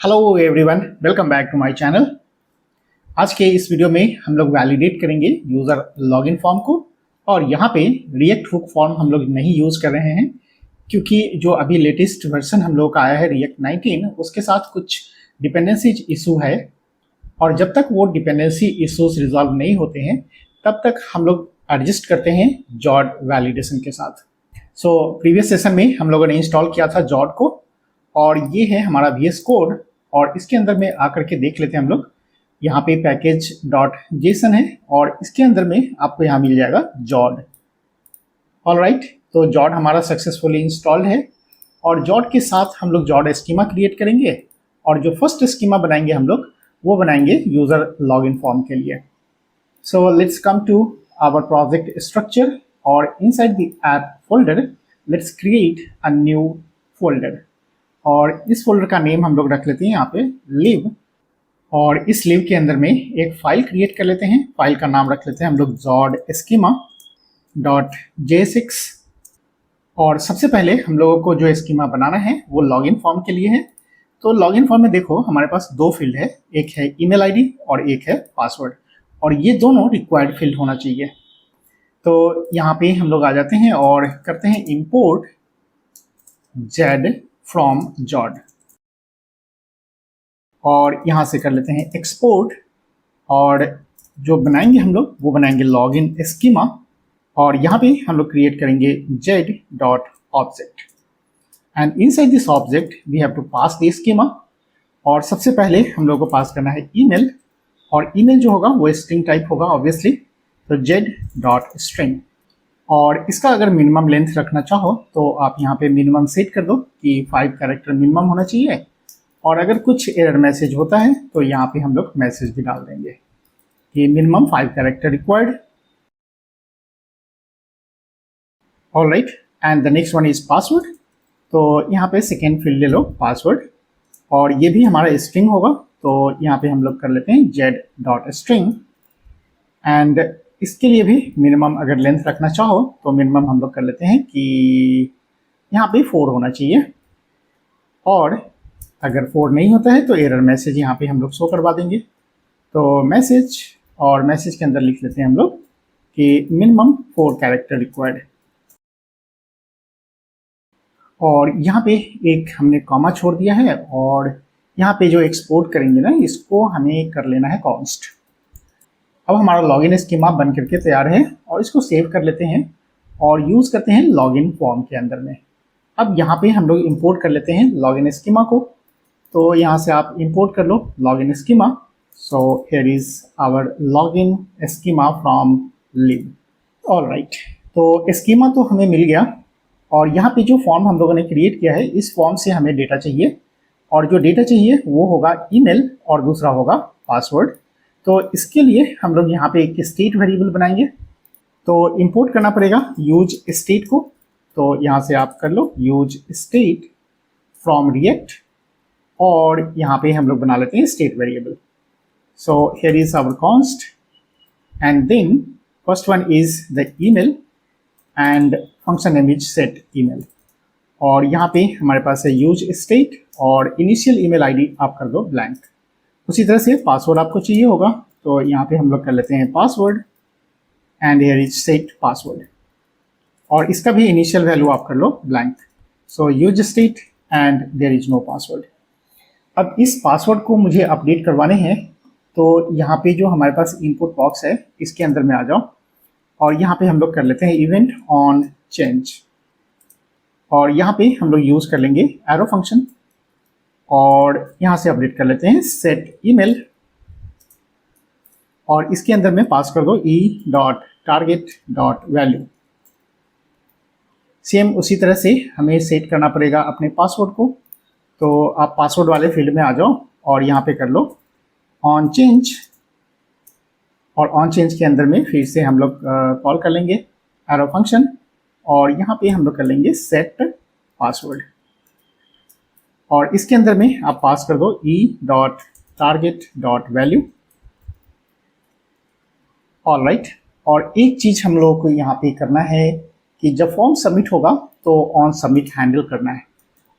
Hello everyone, welcome back to my channel. आज के इस वीडियो में हम लोग वैलिडेट करेंगे यूज़र लॉगिन फॉर्म को। और यहाँ पे रिएक्ट हुक फॉर्म हम लोग नहीं यूज़ कर रहे हैं क्योंकि जो अभी लेटेस्ट वर्जन हम लोग का आया है रिएक्ट 19, उसके साथ कुछ डिपेंडेंसीज इशू है। और जब तक वो डिपेंडेंसी इशूज रिजॉल्व नहीं होते हैं तब तक हम लोग एडजस्ट करते हैं जॉड वैलिडेशन के साथ। प्रीवियस सेशन में हम लोगों ने इंस्टॉल किया था जॉड को, और ये है हमारा VS कोड। और इसके अंदर में आकर के देख लेते हैं हम लोग। यहाँ पे पैकेज डॉट जेसन है और इसके अंदर में आपको यहाँ मिल जाएगा जॉड। ऑलराइट, तो जॉड हमारा सक्सेसफुली इंस्टॉल्ड है। और जॉड के साथ हम लोग जॉड स्कीमा क्रिएट करेंगे। और जो फर्स्ट स्कीमा बनाएंगे हम लोग वो बनाएंगे यूजर लॉगिन फॉर्म के लिए। So let's come to our project structure, और inside the app folder let's create a new folder. और इस फोल्डर का नेम हम लोग रख लेते हैं यहाँ पे लिव। और इस लिव के अंदर में एक फाइल क्रिएट कर लेते हैं। फाइल का नाम रख लेते हैं हम लोग जॉड स्कीमा डॉट JSX। और सबसे पहले हम लोगों को जो स्कीमा बनाना है वो लॉगिन फॉर्म के लिए है। तो लॉगिन फॉर्म में देखो हमारे पास दो फील्ड है, एक है ईमेल आईडी और एक है पासवर्ड, और ये दोनों रिक्वायर्ड फील्ड होना चाहिए। तो यहाँ पे हम लोग आ जाते हैं और करते हैं इंपोर्ट जेड फ्रॉम जॉड, और यहाँ से कर लेते हैं एक्सपोर्ट। और जो बनाएंगे हम लोग वो बनाएंगे लॉगिन स्कीमा, और यहाँ पे हम लोग क्रिएट करेंगे z dot object. And inside this object we have to pass the schema. और सबसे पहले हम लोग को पास करना है ईमेल, और ईमेल जो होगा वो स्ट्रिंग टाइप होगा ऑब्वियसली, तो जेड डॉट स्ट्रिंग। और इसका अगर मिनिमम लेंथ रखना चाहो तो आप यहाँ पे मिनिमम सेट कर दो कि 5 कैरेक्टर मिनिमम होना चाहिए। और अगर कुछ एरर मैसेज होता है तो यहाँ पे हम लोग मैसेज भी डाल देंगे कि minimum 5 character required. Alright, and the next one is password. तो यहाँ पे सेकेंड फील्ड ले लो पासवर्ड, और ये भी हमारा स्ट्रिंग होगा। तो यहाँ पे हम लोग कर लेते हैं जेड डॉट स्ट्रिंग। एंड इसके लिए भी मिनिमम अगर लेंथ रखना चाहो तो मिनिमम हम लोग कर लेते हैं कि यहाँ पे 4 होना चाहिए। और अगर 4 नहीं होता है तो एरर मैसेज यहाँ पे हम लोग शो करवा देंगे। तो मैसेज, और मैसेज के अंदर लिख लेते हैं हम लोग कि मिनिमम 4 कैरेक्टर रिक्वायर्ड। और यहाँ पे एक हमने कॉमा छोड़ दिया है, और यहाँ पे जो एक्सपोर्ट करेंगे ना इसको हमें कर लेना है कॉन्स्ट। अब हमारा लॉगिन स्कीमा बन करके तैयार है, और इसको सेव कर लेते हैं और यूज़ करते हैं लॉगिन फॉर्म के अंदर में। अब यहाँ पे हम लोग इंपोर्ट कर लेते हैं लॉगिन स्कीमा को। तो यहाँ से आप इंपोर्ट कर लो login schema. So here is our login schema from लिव। ऑलराइट, तो स्कीमा तो हमें मिल गया। और यहाँ पे जो फॉर्म हम लोगों ने क्रिएट किया है इस फॉर्म से हमें डेटा चाहिए, और जो डेटा चाहिए वो होगा ईमेल और दूसरा होगा पासवर्ड। तो इसके लिए हम लोग यहाँ पे एक स्टेट वेरिएबल बनाएंगे। तो इंपोर्ट करना पड़ेगा यूज स्टेट को। तो यहाँ से आप कर लो यूज स्टेट फ्रॉम रिएक्ट, और यहाँ पे हम लोग बना लेते हैं state variable. So here is our const, and then first one is the email and function name is set email. और यहाँ पे हमारे पास है यूज स्टेट, और इनिशियल ईमेल आईडी आप कर दो ब्लैंक। उसी तरह से पासवर्ड आपको चाहिए होगा, तो यहाँ पे हम लोग कर लेते हैं password, and here is set password. और इसका भी इनिशियल वैल्यू आप कर लो blank. So use state and there is no password. अब इस पासवर्ड को मुझे अपडेट करवाने हैं, तो यहाँ पे जो हमारे पास इनपुट बॉक्स है इसके अंदर में आ जाओ, और यहाँ पे हम लोग कर लेते हैं इवेंट ऑन चेंज। और यहाँ पे हम लोग यूज़ कर लेंगे एरो फंक्शन, और यहाँ से अपडेट कर लेते हैं सेट ईमेल, और इसके अंदर में पास कर दो e.target.value। सेम उसी तरह से हमें सेट करना पड़ेगा अपने पासवर्ड को। तो आप पासवर्ड वाले फील्ड में आ जाओ और यहाँ पे कर लो ऑन चेंज, और ऑन चेंज के अंदर में फिर से हम लोग कॉल कर लेंगे एरो फंक्शन, और यहाँ पे हम लोग कर लेंगे सेट पासवर्ड। और इसके अंदर में आप पास कर दो e.target.value। ऑलराइट, और एक चीज़ हम लोगों को यहाँ पे करना है कि जब फॉर्म सबमिट होगा तो ऑन सबमिट हैंडल करना है।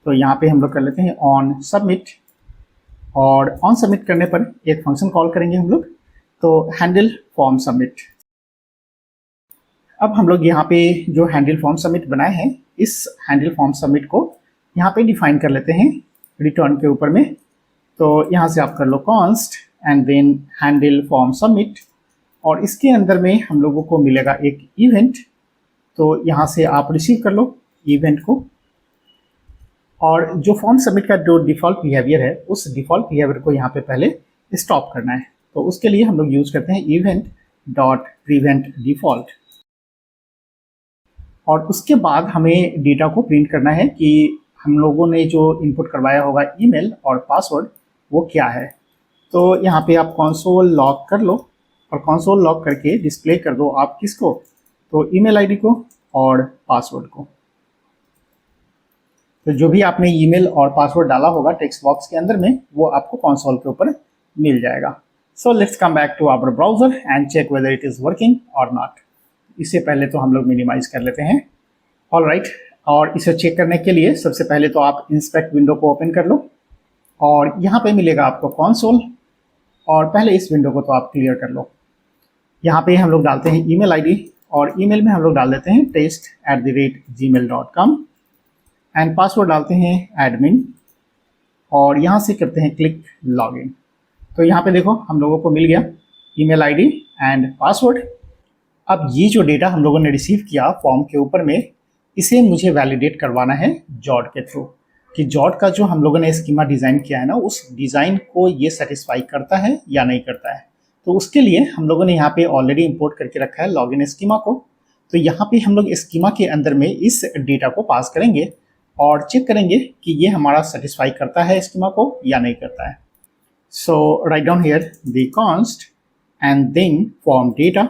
तो यहाँ पे हम लोग कर लेते हैं ऑन सबमिट, और ऑन सबमिट करने पर एक फंक्शन कॉल करेंगे हम लोग, तो हैंडल फॉर्म सबमिट। अब हम लोग यहाँ पे जो हैंडल फॉर्म सबमिट बनाए हैं, इस हैंडल फॉर्म सबमिट को यहाँ पे डिफाइन कर लेते हैं रिटर्न के ऊपर में। तो यहाँ से आप कर लो const and then handle form submit, और इसके अंदर में हम लोगों को मिलेगा एक इवेंट। तो यहाँ से आप रिसीव कर लो इवेंट को, और जो फॉर्म सबमिट का जो डिफ़ॉल्ट बिहेवियर है, उस डिफ़ॉल्ट बिहेवियर को यहाँ पे पहले स्टॉप करना है। तो उसके लिए हम लोग यूज़ करते हैं इवेंट डॉट प्रिवेंट डिफ़ॉल्ट, और उसके बाद हमें डेटा को प्रिंट करना है कि हम लोगों ने जो इनपुट करवाया होगा ईमेल और पासवर्ड वो क्या है। तो यहाँ पे आप कंसोल लॉग कर लो, और कंसोल लॉग करके डिस्प्ले कर दो आप किसको, तो ईमेल आईडी को और पासवर्ड को। तो जो भी आपने ईमेल और पासवर्ड डाला होगा टेक्स्ट बॉक्स के अंदर में, वो आपको कंसोल के ऊपर मिल जाएगा। So let's come back to our browser and check whether it is working और नॉट। इससे पहले तो हम लोग मिनिमाइज कर लेते हैं। ऑल राइट, और इसे चेक करने के लिए सबसे पहले तो आप इंस्पेक्ट विंडो को ओपन कर लो, और यहाँ पे मिलेगा आपको कंसोल, और पहले इस विंडो को तो आप क्लियर कर लो। यहाँ पे हम लोग डालते हैं ईमेल आईडी, और ईमेल में हम लोग डाल देते हैं test@gmail.com, एंड पासवर्ड डालते हैं एडमिन, और यहाँ से करते हैं क्लिक लॉगिन। तो यहाँ पे देखो हम लोगों को मिल गया ईमेल आईडी एंड पासवर्ड। अब ये जो डेटा हम लोगों ने रिसीव किया फॉर्म के ऊपर में, इसे मुझे वैलिडेट करवाना है जॉट के थ्रू, कि जॉट का जो हम लोगों ने स्कीमा डिज़ाइन किया है ना, उस डिज़ाइन को ये सेटिस्फाई करता है या नहीं करता है। तो उसके लिए हम लोगों ने यहाँ पे ऑलरेडी इंपोर्ट करके रखा है लॉगिन स्कीमा को। तो यहाँ पे हम लोग स्कीमा के अंदर में इस डेटा को पास करेंगे और चेक करेंगे कि ये हमारा सेटिस्फाई करता है स्कीमा को या नहीं करता है। So write down here the const and then form data,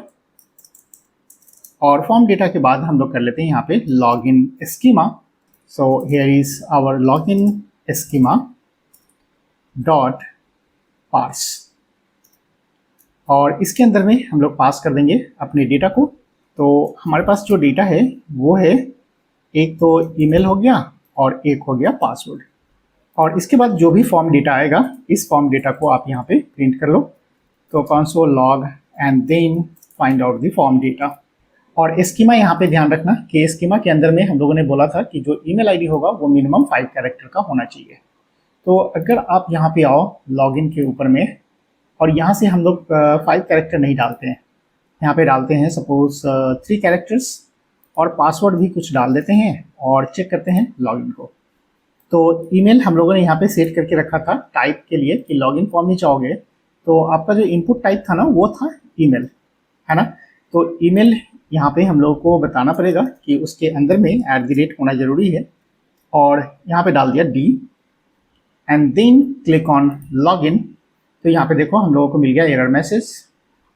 और फॉर्म डेटा के बाद हम लोग कर लेते हैं यहाँ पे login schema. So here is our login schema dot parse, और इसके अंदर में हम लोग पास कर देंगे अपने डेटा को। तो हमारे पास जो डेटा है वो है, एक तो ईमेल हो गया और एक हो गया पासवर्ड, और इसके बाद जो भी फॉर्म डेटा आएगा, इस फॉर्म डेटा को आप यहाँ पे प्रिंट कर लो। तो console log and then find out the form data. और स्कीमा यहाँ पे ध्यान रखना कि स्कीमा के अंदर में हम लोगों ने बोला था कि जो ईमेल आईडी होगा वो मिनिमम 5 कैरेक्टर का होना चाहिए। तो अगर आप यहाँ पे आओ लॉगिन के ऊपर में, और यहाँ से हम लोग 5 कैरेक्टर नहीं डालते हैं, यहाँ पे डालते हैं सपोज 3 कैरेक्टर्स, और पासवर्ड भी कुछ डाल देते हैं और चेक करते हैं लॉगिन को। तो ईमेल हम लोगों ने यहाँ पे सेट करके रखा था टाइप के लिए कि लॉगिन फॉर्म में जाओगे तो आपका जो इनपुट टाइप था ना वो था ईमेल, है ना। तो ईमेल यहाँ पे हम लोगों को बताना पड़ेगा कि उसके अंदर में @ होना ज़रूरी है, और यहाँ पे डाल दिया D and then click on login. तो यहाँ पे देखो हम लोगों को मिल गया एरर मैसेज,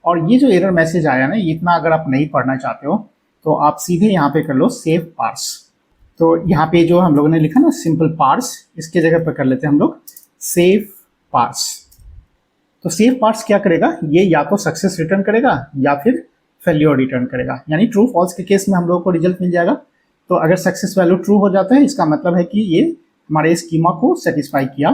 और ये जो एरर मैसेज आया ना, इतना अगर आप नहीं पढ़ना चाहते हो तो आप सीधे यहाँ पे कर लो सेव पार्स। तो यहाँ पे जो हम लोगों ने लिखा ना सिंपल पार्स, इसके जगह पर कर लेते हैं हम लोग सेव पार्स। तो सेव पार्स क्या करेगा, ये या तो सक्सेस रिटर्न करेगा या फिर फेल्योर रिटर्न करेगा, यानी ट्रू फॉल्स के केस में हम लोगों को रिजल्ट मिल जाएगा। तो अगर सक्सेस वैल्यू ट्रू हो जाता है, इसका मतलब है कि ये हमारे स्कीमा को सेटिस्फाई किया।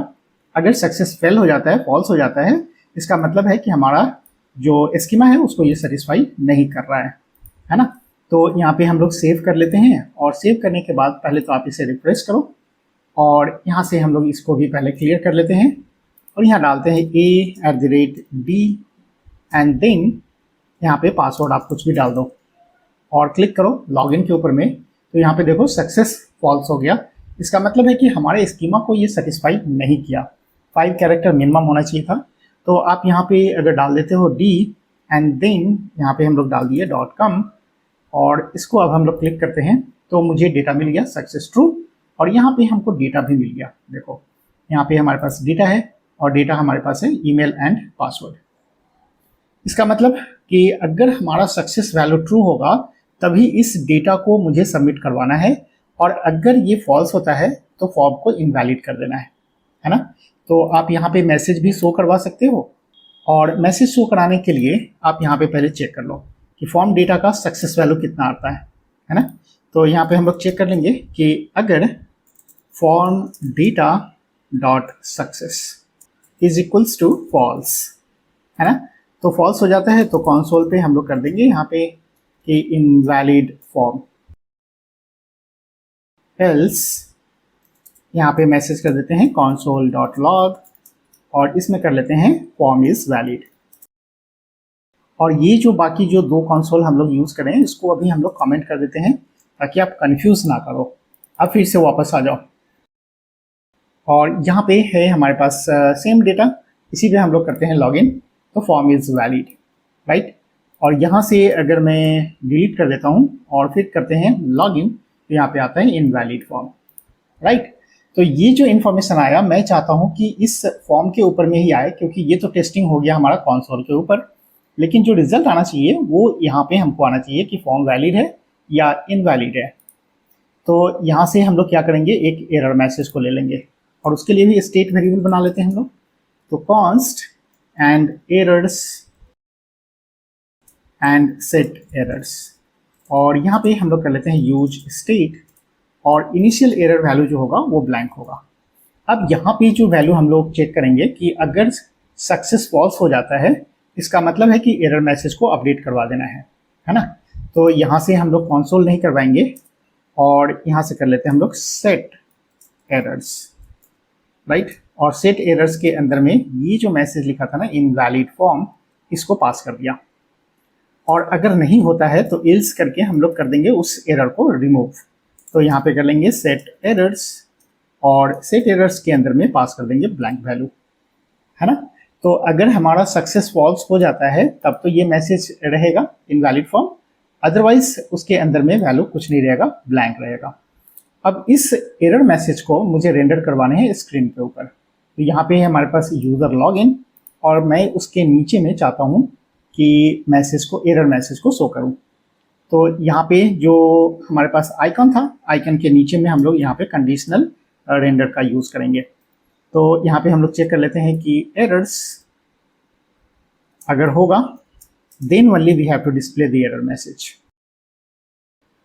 अगर सक्सेस फेल हो जाता है, फॉल्स हो जाता है, इसका मतलब है कि हमारा जो स्कीमा है उसको ये सेटिस्फाई नहीं कर रहा है ना। तो यहाँ पे हम लोग सेव कर लेते हैं, और सेव करने के बाद पहले तो आप इसे रिफ्रेश करो, और यहाँ से हम लोग इसको भी पहले क्लियर कर लेते हैं, और यहाँ डालते हैं a@d एंड देन यहाँ पे पासवर्ड आप कुछ भी डाल दो, और क्लिक करो लॉगिन के ऊपर में। तो यहाँ पे देखो सक्सेस फॉल्स हो गया, इसका मतलब है कि हमारे स्कीमा को ये सेटिस्फाई नहीं किया। 5 कैरेक्टर मिनिमम होना चाहिए था। तो आप यहाँ पे अगर डाल देते हो डी एंड देन यहाँ पे हम लोग डाल दिए .com, और इसको अब हम लोग क्लिक करते हैं तो मुझे डेटा मिल गया सक्सेस ट्रू, और यहाँ पे हमको डेटा भी मिल गया। देखो यहाँ पे हमारे पास डेटा है, और डेटा हमारे पास है ईमेल एंड पासवर्ड। इसका मतलब कि अगर हमारा सक्सेस वैल्यू ट्रू होगा तभी इस डेटा को मुझे सबमिट करवाना है, और अगर ये फॉल्स होता है तो फॉर्म को इनवैलिड कर देना है ना। तो आप यहाँ पे मैसेज भी शो करवा सकते हो, और मैसेज शो कराने के लिए आप यहाँ पे पहले चेक कर लो कि फॉर्म डेटा का सक्सेस वैल्यू कितना आता है ना। तो यहाँ पे हम लोग चेक कर लेंगे कि अगर form data dot success is equals to false, है ना। तो फॉल्स हो जाता है तो कंसोल पे हम लोग कर देंगे यहाँ पे कि इनवैलिड फॉर्म, एल्स यहाँ पे मैसेज कर देते हैं console.log और इसमें कर लेते हैं फॉर्म इज वैलिड। और ये जो बाकी जो दो कंसोल हम लोग यूज़ करें इसको अभी हम लोग कमेंट कर देते हैं ताकि आप कंफ्यूज ना करो। अब फिर से वापस आ जाओ और यहाँ पे है हमारे पास सेम डेटा, इसी पे हम लोग करते हैं लॉगिन, तो फॉर्म इज़ वैलिड, राइट। और यहाँ से अगर मैं डिलीट कर देता हूँ और फिर करते हैं लॉगिन तो यहाँ पे आता है इनवैलिड फॉर्म, राइट। तो ये जो इन्फॉर्मेशन आया मैं चाहता हूँ कि इस फॉर्म के ऊपर में ही आए, क्योंकि ये तो टेस्टिंग हो गया हमारा कंसोल के ऊपर, लेकिन जो रिजल्ट आना चाहिए वो यहाँ पे हमको आना चाहिए कि फॉर्म वैलिड है या इनवैलिड है। तो यहाँ से हम लोग क्या करेंगे, एक एरर मैसेज को ले लेंगे और उसके लिए भी स्टेट वेरिएबल बना लेते हैं हम लोग। तो const and errors and set errors, और यहाँ पे हम लोग कर लेते हैं यूज स्टेट और इनिशियल एरर वैल्यू जो होगा वो ब्लैंक होगा। अब यहाँ पे जो वैल्यू हम लोग चेक करेंगे कि अगर सक्सेस फॉल्स हो जाता है इसका मतलब है कि एरर मैसेज को अपडेट करवा देना है ना। तो यहाँ से हम लोग कंसोल नहीं करवाएंगे और यहाँ से कर लेते हैं हम लोग सेट एरर्स, राइट। और सेट एरर्स के अंदर में ये जो मैसेज लिखा था ना इनवैलिड फॉर्म, इसको पास कर दिया। और अगर नहीं होता है तो एल्स करके हम लोग कर देंगे उस एरर को रिमूव। तो यहाँ पे कर लेंगे सेट एरर्स और सेट एरर्स के अंदर में पास कर देंगे ब्लैंक वैल्यू, है ना। तो अगर हमारा सक्सेस फॉल्स हो जाता है तब तो ये मैसेज रहेगा इनवैलिड फॉर्म, अदरवाइज उसके अंदर में वैल्यू कुछ नहीं रहेगा, ब्लैंक रहेगा। अब इस एरर मैसेज को मुझे रेंडर करवाने हैं स्क्रीन के ऊपर। तो यहाँ पे है हमारे पास यूज़र लॉगिन और मैं उसके नीचे में चाहता हूँ कि मैसेज को, एरर मैसेज को शो करूँ। तो यहाँ पे जो हमारे पास आइकन था, आइकन के नीचे में हम लोग यहाँ पे कंडीशनल रेंडर का यूज़ करेंगे। तो यहाँ पे हम लोग चेक कर लेते हैं कि एरर्स अगर होगा then only we have to display the error message.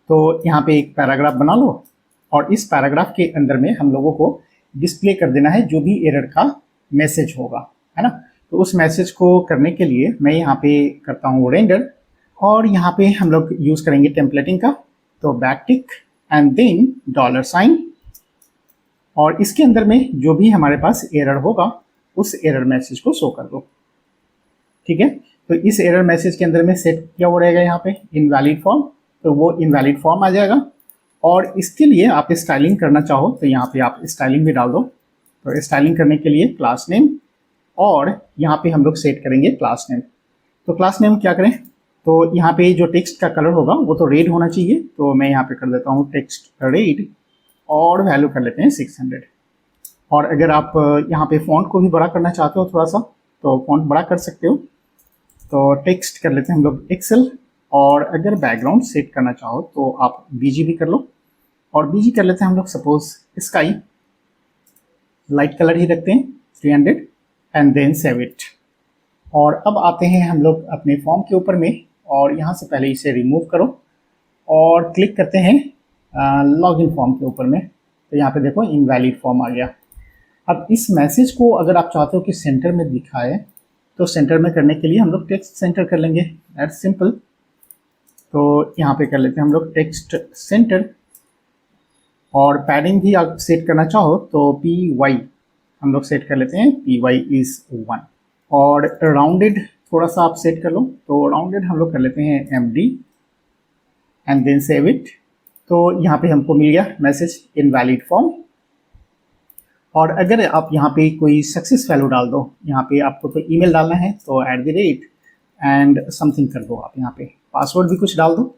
तो यहाँ पे एक पैराग्राफ बना लो और इस पैराग्राफ के अंदर में हम लोगों को डिस्प्ले कर देना है जो भी एरर का मैसेज होगा, है ना। तो उस मैसेज को करने के लिए मैं यहाँ पे करता हूँ रेंडर और यहाँ पे हम लोग यूज़ करेंगे टेम्पलेटिंग का। तो बैकटिक एंड देन $, और इसके अंदर में जो भी हमारे पास एरर होगा उस एरर मैसेज को शो कर दो, ठीक है। तो इस एरर मैसेज के अंदर में सेट क्या हो रहेगा यहाँ पे इनवैलिड फॉर्म, तो वो इनवैलिड फॉर्म आ जाएगा। और इसके लिए आप स्टाइलिंग करना चाहो तो यहाँ पे आप स्टाइलिंग भी डाल दो। तो स्टाइलिंग करने के लिए क्लास नेम और यहाँ पे हम लोग सेट करेंगे क्लास नेम। तो क्लास नेम क्या करें, तो यहाँ पे जो टेक्स्ट का कलर होगा वो तो रेड होना चाहिए, तो मैं यहाँ पे कर देता हूँ टेक्स्ट रेड और वैल्यू कर लेते हैं 600। और अगर आप यहाँ पे फॉन्ट को भी बड़ा करना चाहते हो थोड़ा सा तो फॉन्ट बड़ा कर सकते हो। तो टेक्स्ट कर लेते हैं हम लोग एक्सेल और अगर बैकग्राउंड सेट करना चाहो तो आप बीजी भी कर लो और बीजी कर लेते हैं हम लोग सपोज स्काई, लाइट कलर ही रखते हैं 300 एंड देन सेव इट। और अब आते हैं हम लोग अपने फॉर्म के ऊपर में और यहाँ से पहले इसे रिमूव करो और क्लिक करते हैं लॉगिन फॉर्म के ऊपर में। तो यहाँ पे देखो इनवैलिड फॉर्म आ गया। अब इस मैसेज को अगर आप चाहते हो कि सेंटर में दिखाए तो सेंटर में करने के लिए हम लोग टेक्स्ट सेंटर कर लेंगे, दैट्स सिंपल। तो यहाँ पे कर लेते हैं हम लोग टेक्स्ट सेंटर और पैडिंग भी आप सेट करना चाहो तो PY हम लोग सेट कर लेते हैं, PY इज़ 1। और राउंडेड थोड़ा सा आप सेट कर लो, तो राउंडेड हम लोग कर लेते हैं MD and then save it. तो यहाँ पे हमको मिल गया मैसेज इनवैलिड फॉर्म। और अगर आप यहाँ पे कोई सक्सेस वैल्यू डाल दो, यहाँ पे आपको तो ईमेल डालना है तो @ एंड समथिंग कर दो, आप यहाँ पे पासवर्ड भी कुछ डाल दो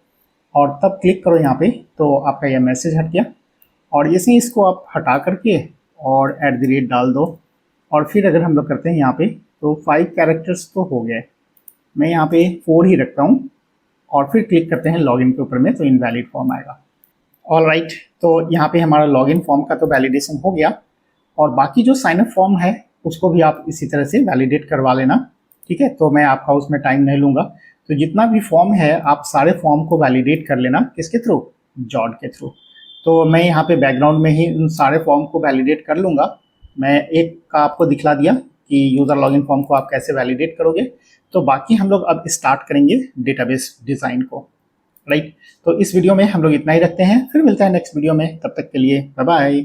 और तब क्लिक करो यहाँ पे तो आपका यह मैसेज हट गया। और जैसे इसको आप हटा करके और @ डाल दो और फिर अगर हम लोग करते हैं यहाँ पे तो 5 कैरेक्टर्स तो हो गए, मैं यहाँ पे 4 ही रखता हूँ और फिर क्लिक करते हैं लॉगिन के ऊपर में तो इनवैलिड फॉर्म आएगा। ऑल राइट, तो यहाँ पे हमारा लॉगिन फॉर्म का तो वैलिडेशन हो गया और बाकी जो साइनअप फॉर्म है उसको भी आप इसी तरह से वैलिडेट करवा लेना, ठीक है। तो मैं आपका उसमें टाइम नहीं लूँगा। तो जितना भी फॉर्म है आप सारे फॉर्म को वैलिडेट कर लेना, किसके थ्रू, जॉड के थ्रू। तो मैं यहाँ पे बैकग्राउंड में ही उन सारे फॉर्म को वैलिडेट कर लूँगा। मैं एक का आपको दिखला दिया कि यूज़र लॉगिन फॉर्म को आप कैसे वैलिडेट करोगे। तो बाकी हम लोग अब स्टार्ट करेंगे डेटाबेस डिज़ाइन को, राइट। तो इस वीडियो में हम लोग इतना ही रखते हैं, फिर मिलता है नेक्स्ट वीडियो में, तब तक के लिए बाय बाय।